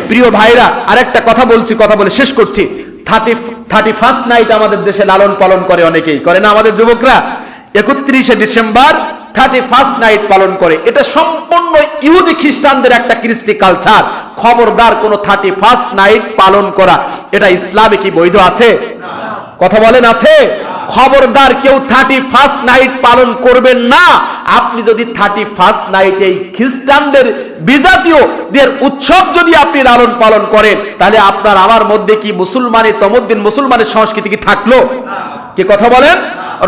প্রিয় ভাইরা, আরেকটা কথা বলছি, কথা বলে শেষ করছি। 31st নাইট আমাদের দেশে লালন পালন করে, অনেকেই করে না আমাদের যুবকরা। 31শে ডিসেম্বর 31st নাইট পালন করে। এটা সম্পূর্ণ ইহুদি খ্রিস্টানদের একটা কৃষ্টি কালচার। খবরদার, কোন 31st নাইট পালন করা এটা ইসলামে কি বৈধ আছে? কথা বলেন, আছে? খবরদার, কেউ 31st নাইট পালন করবেন না। আপনি যদি 31st নাইট এই খ্রিস্টানদের বিজাতীয়দের উৎসব যদি আপনি লালন পালন করেন, তাহলে আপনার আমার মধ্যে কি মুসলমানের তমদ্দিন, মুসলমানের সংস্কৃতি কি থাকলো? কি কথা বলেন?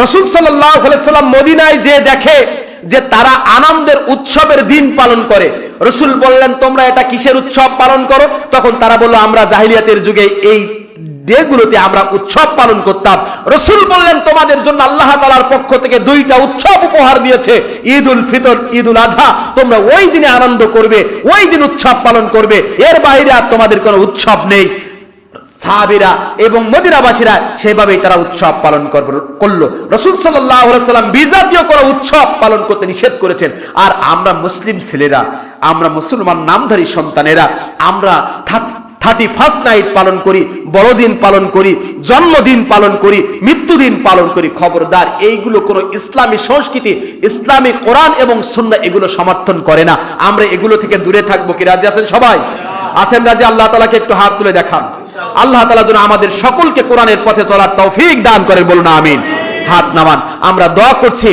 রাসূল সাল্লাল্লাহু আলাইহি সাল্লাম মদিনায় যে দেখে যে তারা আনন্দের উৎসবের দিন পালন করে, রাসূল বললেন, তোমরা এটা কিসের উৎসব পালন করো? তখন তারা বলল, আমরা জাহিলিয়াতের যুগে এই ডেগুলোতে আমরা উৎসব পালন করতাম। রাসূল বললেন, তোমাদের জন্য আল্লাহ তাআলার পক্ষ থেকে 2টা উৎসব উপহার দিয়েছে, ঈদুল ফিতর, ঈদুল আজহা। তোমরা ওই দিনে আনন্দ করবে, ওই দিন উৎসব পালন করবে, এর বাইরে আর তোমাদের কোনো উৎসব নেই। সাহাবীরা এবং মদিনাবাসীরা সেভাবেই তারা উৎসব পালন করলো। রাসূল সাল্লাল্লাহু আলাইহি সাল্লাম বিজাতীয় কোনো উৎসব পালন করতে নিষেধ করেছেন। আর আমরা মুসলিম ছেলেরা, আমরা মুসলমান নামধারী সন্তানেরা, আমরা 31st নাইট পালন করি, বড়দিন পালন করি, জন্মদিন পালন করি, মৃত্যুদিন পালন করি। খবরদার, এইগুলো কোনো ইসলামী সংস্কৃতি, ইসলামী কোরআন এবং সুন্নাহ এগুলো সমর্থন করে না। আমরা এগুলো থেকে দূরে থাকবো। কি রাজি আছেন সবাই? আছেন রাজি? আল্লাহ তাআলাকে একটু হাত তুলে দেখান। আল্লাহ তাআলা যেন আমাদের সকলকে কোরআনের পথে চলার তৌফিক দান করেন, বলুন আমিন। হাত নামান, আমরা দোয়া করছি।